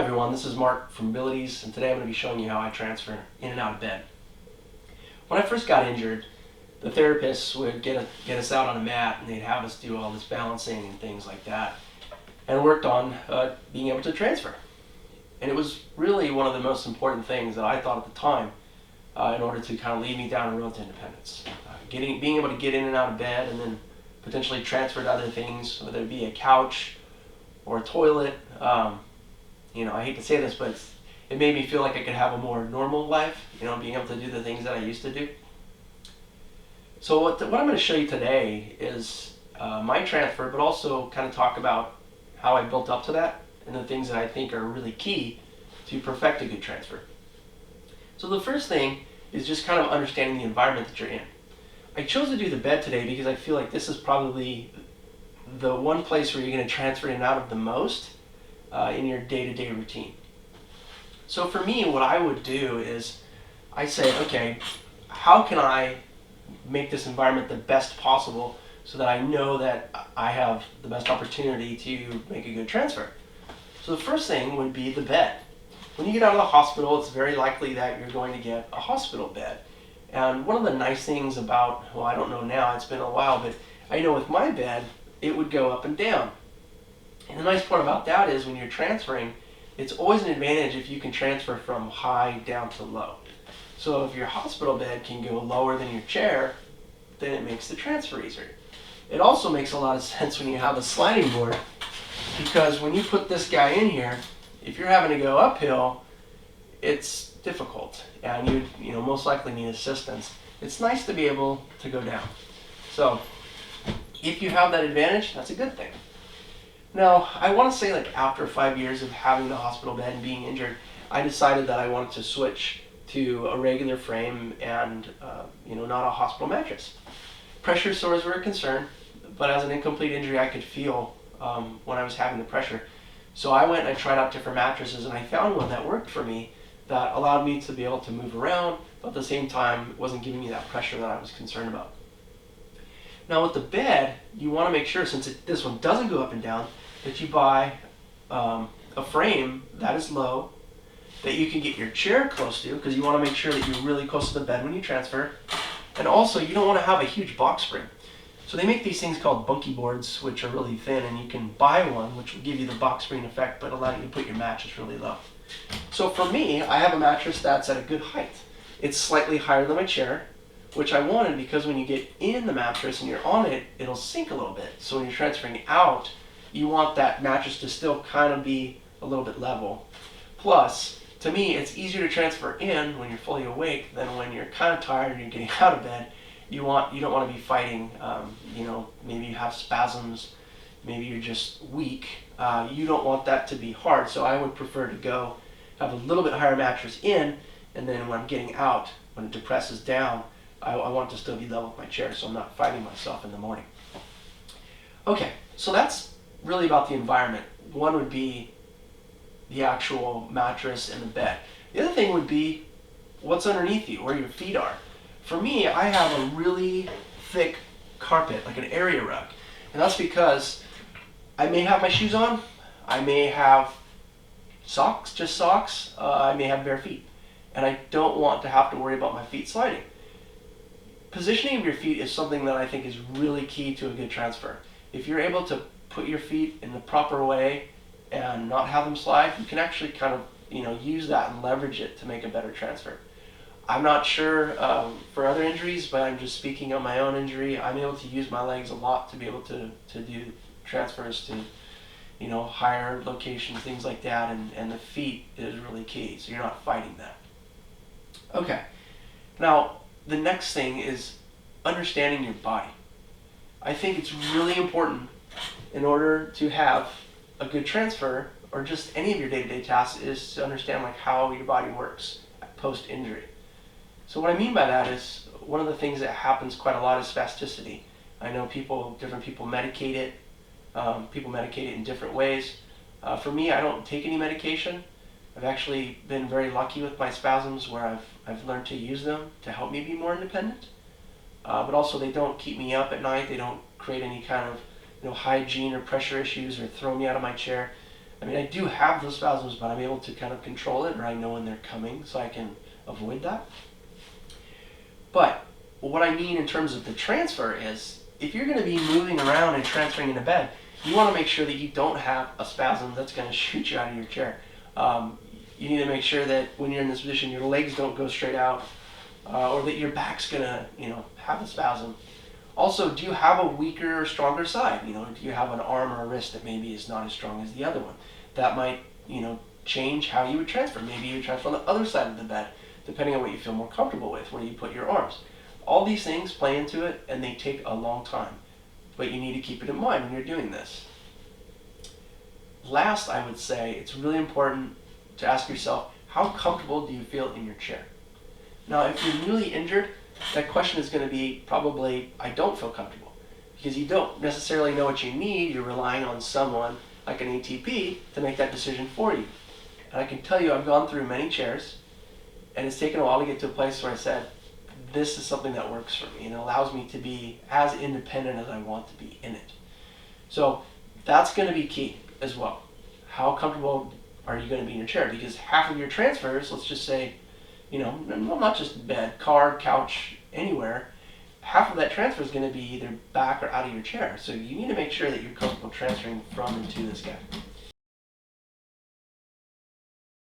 everyone, this is Mark from Abilities, and today I'm going to be showing you how I transfer in and out of bed. When I first got injured, the therapists would get us out on a mat and they'd have us do all this balancing and things like that, and worked on being able to transfer. And it was really one of the most important things that I thought at the time in order to kind of lead me down a road to independence. Being able to get in and out of bed and then potentially transfer to other things, whether it be a couch or a toilet. I hate to say this, but it made me feel like I could have a more normal life, being able to do the things that I used to do. So what I'm going to show you today is my transfer, but also kind of talk about how I built up to that and the things that I think are really key to perfect a good transfer. So the first thing is just kind of understanding the environment that you're in. I chose to do the bed today because I feel like this is probably the one place where you're going to transfer in and out of the most in your day-to-day routine. So for me, what I would do is I say, okay, how can I make this environment the best possible so that I know that I have the best opportunity to make a good transfer? So the first thing would be the bed. When you get out of the hospital, it's very likely that you're going to get a hospital bed. And one of the nice things about, well, I don't know now, it's been a while, but I know with my bed, it would go up and down. And the nice part about that is when you're transferring, it's always an advantage if you can transfer from high down to low. So if your hospital bed can go lower than your chair, then it makes the transfer easier. It also makes a lot of sense when you have a sliding board, because when you put this guy in here, if you're having to go uphill, it's difficult, and you most likely need assistance. It's nice to be able to go down. So if you have that advantage, that's a good thing. Now, I want to say, like, after 5 years of having the hospital bed and being injured, I decided that I wanted to switch to a regular frame and not a hospital mattress. Pressure sores were a concern, but as an incomplete injury, I could feel when I was having the pressure. So I went and I tried out different mattresses, and I found one that worked for me that allowed me to be able to move around, but at the same time wasn't giving me that pressure that I was concerned about. Now with the bed, you want to make sure, since this one doesn't go up and down, that you buy a frame that is low, that you can get your chair close to, because you want to make sure that you're really close to the bed when you transfer. And also, you don't want to have a huge box spring. So they make these things called bunkie boards, which are really thin, and you can buy one, which will give you the box spring effect, but allow you to put your mattress really low. So for me, I have a mattress that's at a good height. It's slightly higher than my chair, which I wanted because when you get in the mattress and you're on it, it'll sink a little bit. So when you're transferring out, you want that mattress to still kind of be a little bit level. Plus, to me, it's easier to transfer in when you're fully awake than when you're kind of tired and you're getting out of bed. You don't want to be fighting, maybe you have spasms, maybe you're just weak. You don't want that to be hard, so I would prefer to have a little bit higher mattress in, and then when I'm getting out, when it depresses down, I want it to still be level with my chair so I'm not fighting myself in the morning. Okay, so that's really about the environment. One would be the actual mattress and the bed. The other thing would be what's underneath you, where your feet are. For me, I have a really thick carpet, like an area rug. And that's because I may have my shoes on, I may have socks, I may have bare feet. And I don't want to have to worry about my feet sliding. Positioning of your feet is something that I think is really key to a good transfer. If you're able to put your feet in the proper way and not have them slide, you can actually kind of use that and leverage it to make a better transfer. I'm not sure for other injuries, but I'm just speaking on my own injury. I'm able to use my legs a lot to be able to do transfers to higher locations, things like that, and the feet is really key, so you're not fighting that. Okay, now the next thing is understanding your body. I think it's really important in order to have a good transfer, or just any of your day-to-day tasks, is to understand like how your body works post-injury. So what I mean by that is, one of the things that happens quite a lot is spasticity. I know different people medicate it. People medicate it in different ways. For me, I don't take any medication. I've actually been very lucky with my spasms where I've learned to use them to help me be more independent. But also they don't keep me up at night. They don't create any kind of hygiene or pressure issues or throw me out of my chair. I mean, I do have those spasms, but I'm able to kind of control it, or I know when they're coming, so I can avoid that. But what I mean in terms of the transfer is, if you're going to be moving around and transferring into bed, you want to make sure that you don't have a spasm that's going to shoot you out of your chair. You need to make sure that when you're in this position, your legs don't go straight out, or that your back's going to, have a spasm. Also, do you have a weaker or stronger side? Do you have an arm or a wrist that maybe is not as strong as the other one? That might, change how you would transfer. Maybe you would transfer on the other side of the bed, depending on what you feel more comfortable with, where you put your arms. All these things play into it, and they take a long time. But you need to keep it in mind when you're doing this. Last, I would say it's really important to ask yourself, how comfortable do you feel in your chair? Now, if you're newly injured, that question is going to be probably, I don't feel comfortable. Because you don't necessarily know what you need, you're relying on someone like an ATP to make that decision for you. And I can tell you, I've gone through many chairs, and it's taken a while to get to a place where I said, this is something that works for me and allows me to be as independent as I want to be in it. So that's going to be key as well. How comfortable are you going to be in your chair? Because half of your transfers, let's just say, not just bed, car, couch, anywhere, half of that transfer is going to be either back or out of your chair. So you need to make sure that you're comfortable transferring from and to this guy.